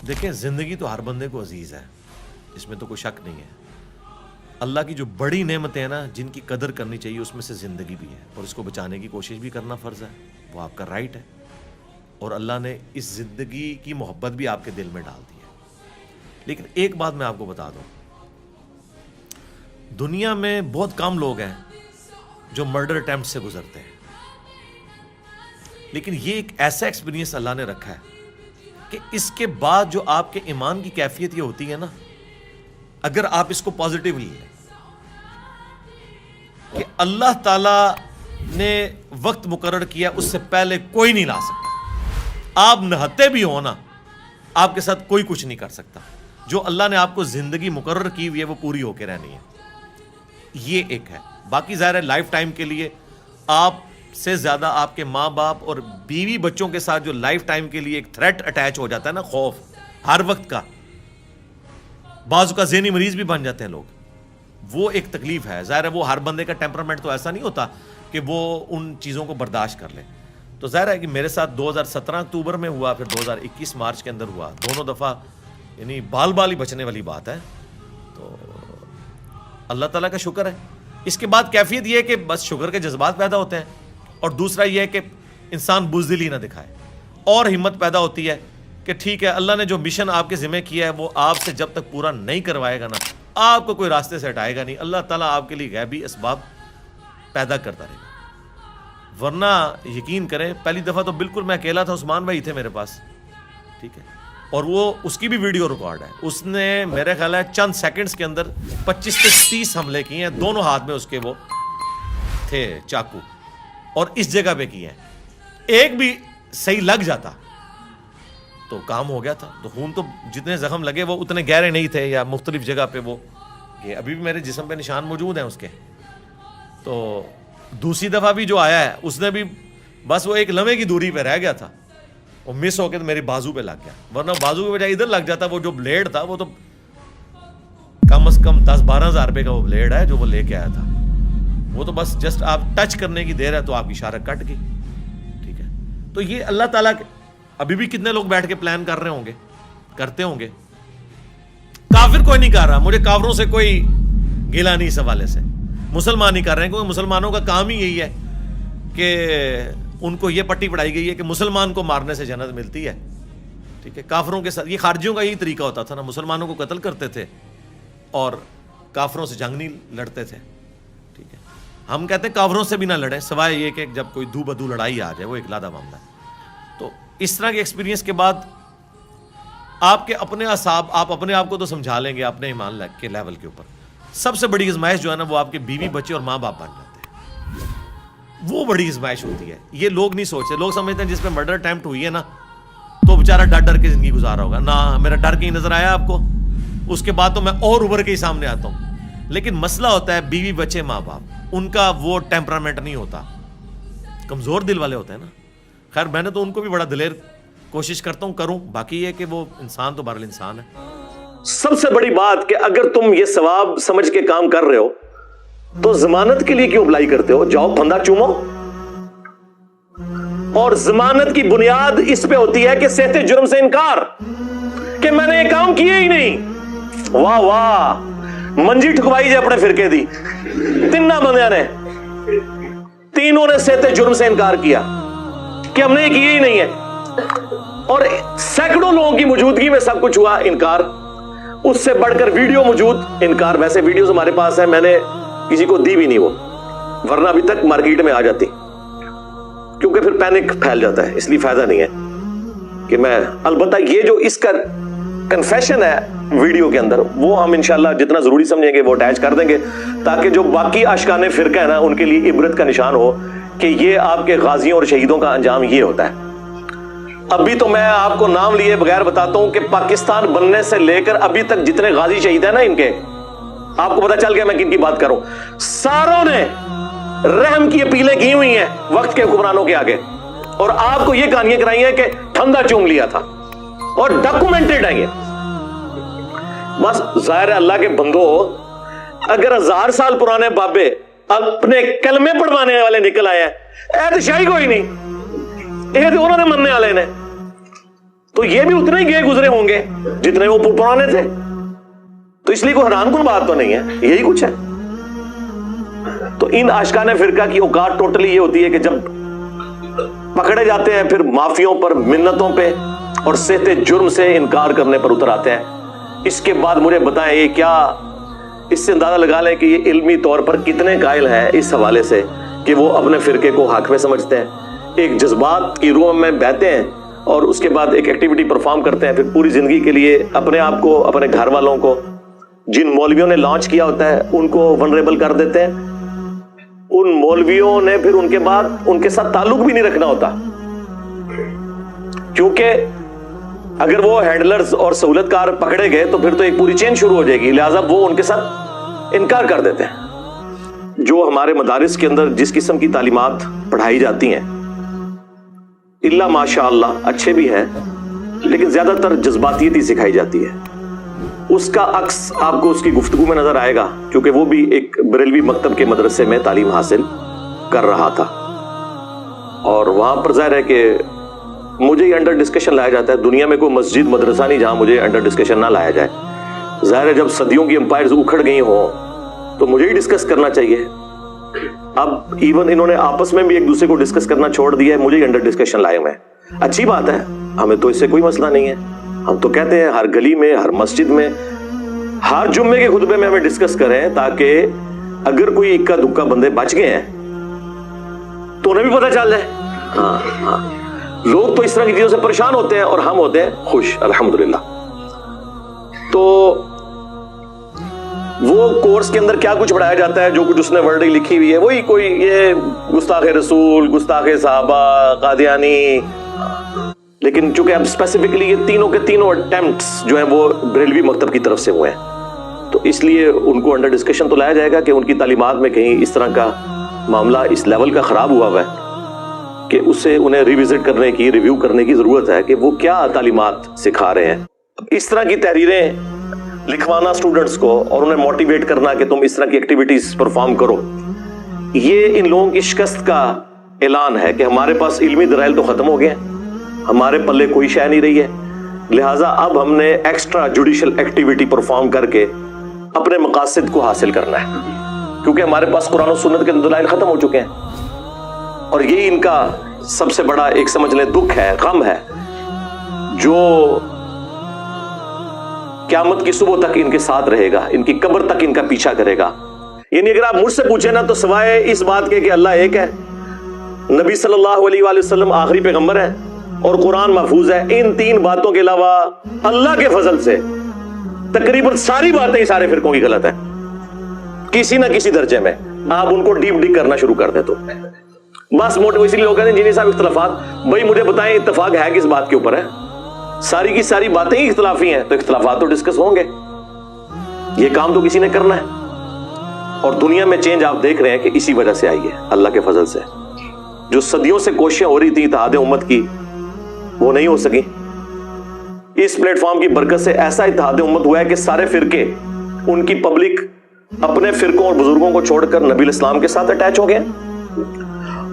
دیکھیں زندگی تو ہر بندے کو عزیز ہے، اس میں تو کوئی شک نہیں ہے. اللہ کی جو بڑی نعمتیں ہیں نا جن کی قدر کرنی چاہیے اس میں سے زندگی بھی ہے، اور اس کو بچانے کی کوشش بھی کرنا فرض ہے، وہ آپ کا رائٹ ہے. اور اللہ نے اس زندگی کی محبت بھی آپ کے دل میں ڈال دی ہے. لیکن ایک بات میں آپ کو بتا دوں، دنیا میں بہت کم لوگ ہیں جو مرڈر اٹیمپٹ سے گزرتے ہیں، لیکن یہ ایک ایسا ایکسپیرینس اللہ نے رکھا ہے کہ اس کے بعد جو آپ کے ایمان کی کیفیت یہ ہوتی ہے نا، اگر آپ اس کو پازیٹیولی لیں کہ اللہ تعالی نے وقت مقرر کیا اس سے پہلے کوئی نہیں لا سکتا. آپ نہتے بھی ہو نا، آپ کے ساتھ کوئی کچھ نہیں کر سکتا. جو اللہ نے آپ کو زندگی مقرر کی ہوئی ہے وہ پوری ہو کے رہنی ہے. یہ ایک ہے. باقی ظاہر ہے لائف ٹائم کے لیے آپ سے زیادہ آپ کے ماں باپ اور بیوی بچوں کے ساتھ جو لائف ٹائم کے لیے ایک تھریٹ اٹیچ ہو جاتا ہے نا، خوف ہر وقت کا، بعض کا ذہنی مریض بھی بن جاتے ہیں لوگ، وہ ایک تکلیف ہے. ظاہر ہے وہ ہر بندے کا ٹیمپرامنٹ تو ایسا نہیں ہوتا کہ وہ ان چیزوں کو برداشت کر لے. تو ظاہر ہے کہ میرے ساتھ 2017 اکتوبر میں ہوا، پھر 2021 مارچ کے اندر ہوا، دونوں دفعہ یعنی بال بال ہی بچنے والی بات ہے. تو اللہ تعالیٰ کا شکر ہے. اس کے بعد کیفیت یہ ہے کہ بس شکر کے جذبات پیدا ہوتے ہیں، اور دوسرا یہ ہے کہ انسان بزدلی نہ دکھائے، اور ہمت پیدا ہوتی ہے کہ ٹھیک ہے اللہ نے جو مشن آپ کے ذمہ کیا ہے وہ آپ سے جب تک پورا نہیں کروائے گا نا، آپ کو کوئی راستے سے ہٹائے گا نہیں. اللہ تعالیٰ آپ کے لیے غیبی اسباب پیدا کرتا رہے گا. ورنہ یقین کریں پہلی دفعہ تو بالکل میں اکیلا تھا، عثمان بھائی تھے میرے پاس، ٹھیک ہے، اور وہ اس کی بھی ویڈیو ریکارڈ ہے. اس نے میرے خیال ہے چند سیکنڈز کے اندر 25 سے 30 حملے کیے ہیں، دونوں ہاتھ میں اس کے وہ تھے چاقو، اور اس جگہ پہ کیے ہیں. ایک بھی صحیح لگ جاتا تو کام ہو گیا تھا. تو خون تو جتنے زخم لگے وہ اتنے گہرے نہیں تھے، یا مختلف جگہ پہ وہ یہ ابھی بھی میرے جسم پہ نشان موجود ہیں اس کے. تو دوسری دفعہ بھی جو آیا ہے اس نے بھی بس وہ ایک لمحے کی دوری پہ رہ گیا تھا، وہ مس ہو کے تو میری بازو پہ لگ گیا. ورنہ بازو کے بجائے ادھر لگ جاتا. وہ جو بلیڈ تھا وہ تو کم از کم 10-12 ہزار روپے کا وہ بلیڈ ہے جو وہ لے کے آیا تھا. وہ تو بس جسٹ آپ ٹچ کرنے کی دیر ہے تو آپ کی شارک کٹ گئی. ٹھیک ہے، تو یہ اللہ تعالیٰ ابھی بھی کتنے لوگ بیٹھ کے پلان کر رہے ہوں گے، کرتے ہوں گے. کافر کوئی نہیں کر رہا، مجھے کافروں سے کوئی گلا نہیں اس حوالے سے. مسلمان ہی کر رہے ہیں کیونکہ مسلمانوں کا کام ہی یہی ہے کہ ان کو یہ پٹی پڑھائی گئی ہے کہ مسلمان کو مارنے سے جنت ملتی ہے. ٹھیک ہے، کافروں کے ساتھ یہ خارجیوں کا یہی طریقہ ہوتا تھا نا، مسلمانوں کو قتل کرتے تھے اور کافروں سے جنگ نہیں لڑتے تھے. ٹھیک ہے، ہم کہتے ہیں کافروں سے بھی نہ لڑیں سوائے یہ کہ جب کوئی دو بدو لڑائی آ جائے، وہ ایک علیحدہ معاملہ ہے. تو اس طرح کے ایکسپیرینس کے بعد آپ کے اپنے اعصاب، آپ اپنے آپ کو تو سمجھا لیں گے اپنے ایمان کے لیول کے اوپر. سب سے بڑی آزمائش جو ہے نا وہ آپ کے بیوی بچے اور ماں باپ بن جاتے ہیں. وہ بڑی آزمائش ہوتی ہے. یہ لوگ نہیں سوچتے. لوگ سمجھتے ہیں جس پہ مرڈر اٹیمپٹ ہوئی ہے نا تو بیچارہ ڈر ڈر کے زندگی گزارا ہوگا. نہ، میرا ڈر کہیں نظر آیا آپ کو؟ اس کے بعد تو میں اور ابھر کے ہی سامنے آتا ہوں. لیکن مسئلہ ہوتا ہے بیوی بچے ماں باپ، ان کا وہ ٹیمپرامنٹ نہیں ہوتا، کمزور دل والے ہوتے ہیں نا. خیر میں نے تو ان کو بھی بڑا دلیر کوشش کرتا ہوں کروں، باقی یہ کہ وہ انسان تو بہرحال انسان ہے. سب سے بڑی بات کہ اگر تم یہ ثواب سمجھ کے کام کر رہے ہو تو ضمانت کے لیے کیوں اپلائی کرتے ہو؟ جاؤ پھندا چومو. اور ضمانت کی بنیاد اس پہ ہوتی ہے کہ صحت جرم سے انکار، کہ میں نے یہ کام کیے ہی نہیں. واہ واہ، منجی ٹھکوائی جائے اپنے فرقے دی. تینوں بندیاں نے، تینوں نے صحت جرم سے انکار کیا کہ ہم نے یہ کیے ہی نہیں ہے. اور سینکڑوں لوگوں کی موجودگی میں سب کچھ ہوا انکار. اس سے بڑھ کر ویڈیو موجود انکار. ویسے ویڈیوز ہمارے پاس ہیں، میں نے کسی کو دی بھی نہیں وہ، ورنہ ابھی تک مارکیٹ میں آ جاتی، کیونکہ پھر پینک پھیل جاتا ہے. اس لیے فائدہ نہیں ہے کہ میں، البتہ یہ جو اس کا کنفیشن ہے ویڈیو کے اندر وہ ہم انشاءاللہ جتنا ضروری سمجھیں گے وہ اٹیچ کر دیں گے، تاکہ جو باقی عاشقان فرقہ ہے نا ان کے لیے عبرت کا نشان ہو کہ یہ آپ کے غازیوں اور شہیدوں کا انجام یہ ہوتا ہے. ابھی تو میں آپ کو نام لیے بغیر بتاتا ہوں کہ پاکستان بننے سے لے کر ابھی تک جتنے غازی شہید ہیں نا ان کے، آپ کو پتا چل گیا میں کن کی بات کروں. ساروں نے رحم کی اپیلیں کی ہوئی ہیں وقت کے حکمرانوں کے آگے، اور آپ کو یہ کہانیاں کرائی ہیں کہ ٹھنڈا چوم لیا تھا، اور ڈاکومنٹڈ ہیں یہ. بس ظاہر ہے اللہ کے بندو، اگر 1000 سال پرانے بابے اپنے کلمے پڑھوانے والے نکل آئے ہیں، احتشائی کوئی نہیں، یہ تو انہوں نے مننے والے نے. تو یہ بھی اتنے ہی گئے گزرے ہوں گے جتنے وہ پرانے تھے. تو اس لیے کوئی حیران کن بات تو نہیں ہے, یہی کچھ ہے. تو ان عاشقان فرقہ کی اوقات ٹوٹلی یہ ہوتی ہے کہ جب پکڑے جاتے ہیں پھر معافیوں پر, منتوں پہ اور صحت جرم سے انکار کرنے پر اتر آتے ہیں. اس کے بعد مجھے بتائیں یہ کیا, اس سے اندازہ لگا لیں کہ یہ علمی طور پر کتنے قائل ہیں اس حوالے سے کہ وہ اپنے فرقے کو حق میں سمجھتے ہیں, ایک جذبات کی روح میں بہتے ہیں اور اس کے بعد ایک ایکٹیویٹی پرفارم کرتے ہیں, پھر پوری زندگی کے لیے اپنے آپ کو, اپنے گھر والوں کو, جن مولویوں نے لانچ کیا ہوتا ہے ان کو ونریبل کر دیتے ہیں. ان مولویوں نے پھر ان کے بعد ان کے ساتھ تعلق بھی نہیں رکھنا ہوتا, کیونکہ اگر وہ ہینڈلرز اور سہولت کار پکڑے گئے تو پھر تو ایک پوری چین شروع ہو جائے گی, لہٰذا وہ ان کے ساتھ انکار کر دیتے ہیں. جو ہمارے مدارس کے اندر جس قسم کی تعلیمات پڑھائی جاتی ہیں اللہ ماشاء اللہ اچھے بھی ہیں, لیکن زیادہ تر جذباتیت ہی سکھائی جاتی ہے. اس کا عکس آپ کو اس کی گفتگو میں نظر آئے گا, کیونکہ وہ بھی ایک بریلوی مکتب کے مدرسے میں تعلیم حاصل کر رہا تھا اور وہاں پر ظاہر ہے کہ مجھے یہ انڈر ڈسکشن لایا جاتا ہے. دنیا میں کوئی مسجد مدرسہ نہیں جہاں مجھے انڈر ڈسکشن نہ لایا جائے. ظاہر ہے جب صدیوں کی امپائرز اکھڑ گئی ہوں تو مجھے ہی ڈسکس کرنا چاہیے. اب ایون انہوں نے آپس میں بھی ایک دوسرے کو ڈسکس کرنا چھوڑ دیا ہے, مجھے ہی انڈر ڈسکشن لائے ہوئے ہیں. اچھی بات ہے, ہمیں تو اس سے کوئی مسئلہ نہیں ہے. ہم تو کہتے ہیں ہر گلی میں, ہر مسجد میں, ہر جمعے کے خطبے میں ہمیں ڈسکس کریں تاکہ اگر کوئی اکا دکا بندے بچ گئے ہیں تو انہیں بھی پتہ چل جائے. ہاں لوگ تو اس طرح کی چیزوں سے پریشان ہوتے ہیں اور ہم ہوتے ہیں خوش الحمدللہ. تو وہ کورس کے اندر کیا کچھ پڑھایا جاتا ہے, جو کچھ اس نے ورڈنگ لکھی ہوئی ہے وہی کوئی یہ گستاخ رسول, گستاخ صحابہ, قادیانی. لیکن چونکہ اب اسپیسیفکلی یہ تینوں کے تینوں اٹیمپٹس جو ہیں وہ بریلوی مکتب کی طرف سے ہوئے ہیں, تو اس لیے ان کو انڈر ڈسکشن تو لایا جائے گا کہ ان کی تعلیمات میں کہیں اس طرح کا معاملہ اس لیول کا خراب ہوا ہے کہ اسے انہیں ریوزٹ کرنے کی, ریویو کرنے کی ضرورت ہے کہ وہ کیا تعلیمات سکھا رہے ہیں. اس طرح کی تحریریں لکھوانا اسٹوڈنٹس کو اور انہیں موٹیویٹ کرنا کہ تم اس طرح کی ایکٹیویٹیز پرفارم کرو, یہ ان لوگوں کی شکست کا اعلان ہے کہ ہمارے پاس علمی دلائل تو ختم ہو گئے ہیں, ہمارے پلے کوئی شے نہیں رہی ہے, لہٰذا اب ہم نے ایکسٹرا جوڈیشل ایکٹیویٹی پرفارم کر کے اپنے مقاصد کو حاصل کرنا ہے, کیونکہ ہمارے پاس قرآن و سنت کے دلائل ختم ہو چکے ہیں. اور یہی ان کا سب سے بڑا ایک سمجھ لیں دکھ ہے, غم ہے, جو قیامت کی صبح تک ان کے ساتھ رہے گا, ان کی قبر تک ان کا پیچھا کرے گا. یعنی اگر آپ مجھ سے پوچھیں نا تو سوائے اس بات کے کہ اللہ ایک ہے, نبی صلی اللہ علیہ وآلہ وسلم آخری پیغمبر ہے اور قرآن محفوظ ہے, ان تین باتوں کے علاوہ اللہ کے فضل سے تقریباً ساری باتیں ہی سارے فرقوں کی غلط ہیں کسی نہ کسی درجے میں. آپ ان کو ڈیپ ڈگ کرنا شروع کر دیں تو بس موٹو اسی لیے لوگ کہتے ہیں جنہیں صاحب اختلافات, بھائی مجھے بتائیں اتفاق ہے کس بات کے اوپر ہے؟ ساری کی ساری باتیں ہی اختلافی ہیں, تو اختلافات تو ڈسکس ہوں گے, یہ کام تو کسی نے کرنا ہے. اور دنیا میں چینج آپ دیکھ رہے ہیں کہ اسی وجہ سے آئی ہے, اللہ کے فضل سے. جو صدیوں سے کوششیں ہو رہی تھی اتحاد امت کی وہ نہیں ہو سکی, اس پلیٹ فارم کی برکت سے ایسا اتحاد امت ہوا ہے کہ سارے فرقے, ان کی پبلک اپنے فرقوں اور بزرگوں کو چھوڑ کر نبی الاسلام کے ساتھ اٹیچ ہو گئے,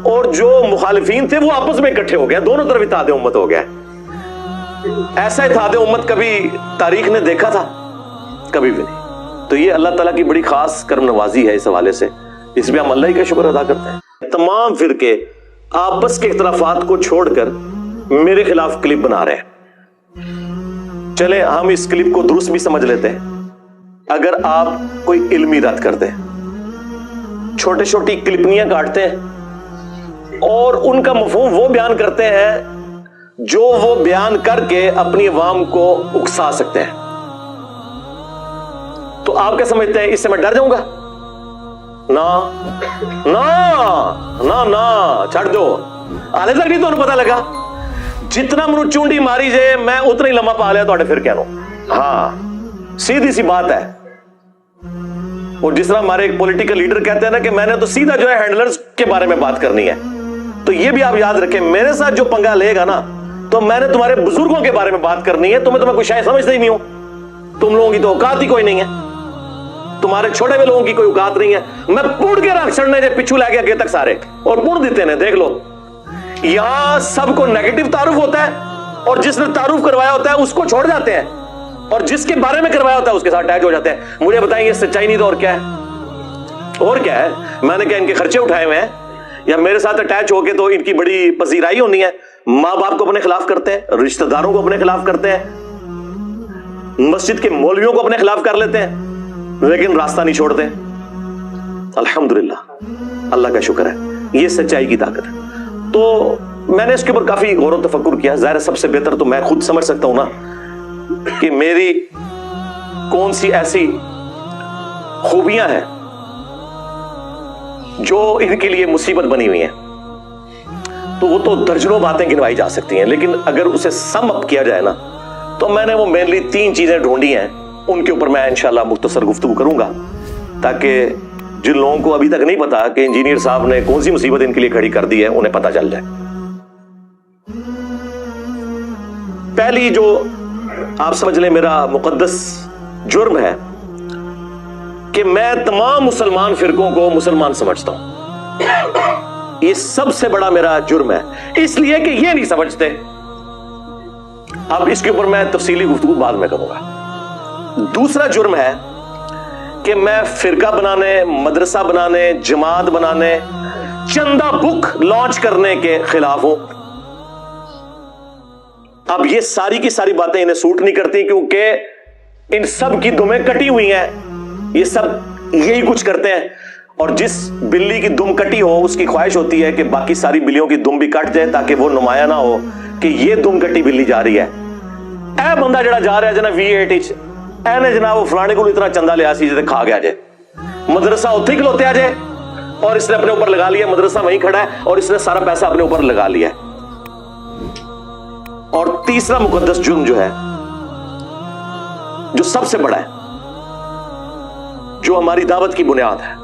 اور جو مخالفین تھے وہ آپس میں اکٹھے ہو گئے, دونوں طرف اتحاد امت ہو گیا. ایسا اتحاد امت کبھی تاریخ نے دیکھا تھا؟ کبھی بھی نہیں. تو یہ اللہ تعالیٰ کی بڑی خاص کرم نوازی ہے اس حوالے سے, اس میں ہم اللہ ہی کا شکر ادا کرتے ہیں. تمام فرقے آپس کے اختلافات کو چھوڑ کر میرے خلاف کلپ بنا رہے ہیں. چلیں ہم اس کلپ کو درست بھی سمجھ لیتے ہیں. اگر آپ کوئی علمی رد کرتے ہیں, چھوٹی چھوٹی کلپنیاں کاٹتے ہیں اور ان کا مفہوم وہ بیان کرتے ہیں جو وہ بیان کر کے اپنی عوام کو اکسا سکتے ہیں, تو آپ کیا سمجھتے ہیں اس سے میں ڈر جاؤں گا؟ نا چھڑ دو. آلے تک نہیں تو پتا لگا جتنا منو چونڈی ماری جائے میں اتنا ہی لمحہ پا لیا تو پھر کہہ رہا ہوں. ہاں سیدھی سی بات ہے. اور جس طرح ہمارے ایک پولیٹیکل لیڈر کہتے ہیں نا کہ میں نے تو سیدھا جو ہے ہینڈلرز کے بارے میں بات کرنی ہے, تو یہ بھی آپ یاد رکھیں, میرے ساتھ جو پنگا لے گا نا تو میں نے تمہارے بزرگوں کے بارے میں بات کرنی ہے. تمہیں کوئی شاید سمجھتے ہی نہیں ہو, تم لوگوں کی تو اوقات ہی کوئی نہیں ہے, تمہارے چھوٹے ہوئے لوگوں کی کوئی اوقات نہیں ہے. میں پوڑ کے رکھ چڑھنے جے پچھو لے کے اگے تک سارے اور پوڑ دیتے ہیں. دیکھ لو یہاں سب کو نیگیٹو تعارف ہوتا ہے اور جس نے تعارف کروایا ہوتا ہے اس کو چھوڑ جاتے ہیں, اور جس کے بارے میں کروایا ہوتا ہے اس کے ساتھ اٹیچ ہو جاتے ہیں. مجھے بتائیں یہ سچائی نہیں تو اور کیا ہے؟ اور کیا ہے؟ میں نے کیا ان کے خرچے اٹھائے ہوئے ہیں, یا میرے ساتھ اٹیچ ہو کے تو ان کی بڑی پذیرائی ہونی ہے؟ ماں باپ کو اپنے خلاف کرتے ہیں, رشتہ داروں کو اپنے خلاف کرتے ہیں, مسجد کے مولویوں کو اپنے خلاف کر لیتے ہیں, لیکن راستہ نہیں چھوڑتے. الحمدللہ, اللہ کا شکر ہے, یہ سچائی کی طاقت ہے. تو میں نے اس کے اوپر کافی غور و تفکر کیا. ظاہر ہے سب سے بہتر تو میں خود سمجھ سکتا ہوں نا کہ میری کون سی ایسی خوبیاں ہیں جو ان کے لیے مصیبت بنی ہوئی ہیں. تو وہ تو درجنوں باتیں گنوائی جا سکتی ہیں, لیکن اگر اسے سم اپ کیا جائے نا تو میں نے وہ مینلی 3 چیزیں ڈھونڈی ہیں, ان کے اوپر میں انشاءاللہ مختصر گفتگو کروں گا, تاکہ جن لوگوں کو ابھی تک نہیں پتا کہ انجینئر صاحب نے کون سی مصیبت ان کے لیے کھڑی کر دی ہے انہیں پتا چل جائے. پہلی جو آپ سمجھ لیں میرا مقدس جرم ہے کہ میں تمام مسلمان فرقوں کو مسلمان سمجھتا ہوں. یہ سب سے بڑا میرا جرم ہے, اس لیے کہ یہ نہیں سمجھتے. اب اس کے اوپر میں تفصیلی گفتگو بعد میں کروں گا. دوسرا جرم ہے کہ میں فرقہ بنانے, مدرسہ بنانے, جماعت بنانے, چندہ بک لانچ کرنے کے خلاف ہوں. اب یہ ساری کی ساری باتیں انہیں سوٹ نہیں کرتی, کیونکہ ان سب کی دمیں کٹی ہوئی ہیں. یہ سب یہی کچھ کرتے ہیں, اور جس بلی کی دم کٹی ہو اس کی خواہش ہوتی ہے کہ باقی ساری بلیوں کی دم بھی کٹ جائے, تاکہ وہ نمایاں نہ ہو کہ یہ دم کٹی بلی جا رہی ہے. اے بندہ جڑا جا رہا ہے جنا V8 اے نے جناب وہ فلانے کو اتنا چندہ لیا سی جتے کھا گیا جائے, مدرسہ اتھے کھلوتے آ جائے, اور اس نے اپنے اوپر لگا لیا, مدرسہ وہیں کھڑا ہے اور اس نے سارا پیسہ اپنے اوپر لگا لیا ہے. اور تیسرا مقدس جرم جو ہے, جو سب سے بڑا ہے, جو ہماری دعوت کی بنیاد ہے,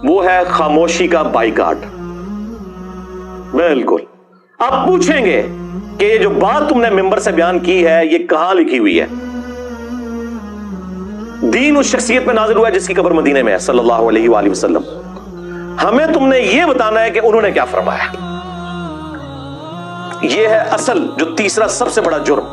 وہ ہے خاموشی کا بائیکاٹ. بالکل. آپ پوچھیں گے کہ یہ جو بات تم نے ممبر سے بیان کی ہے یہ کہاں لکھی ہوئی ہے؟ دین اس شخصیت پہ نازل ہوا ہے جس کی قبر مدینے میں ہے صلی اللہ علیہ وآلہ وسلم. ہمیں تم نے یہ بتانا ہے کہ انہوں نے کیا فرمایا. یہ ہے اصل جو تیسرا سب سے بڑا جرم.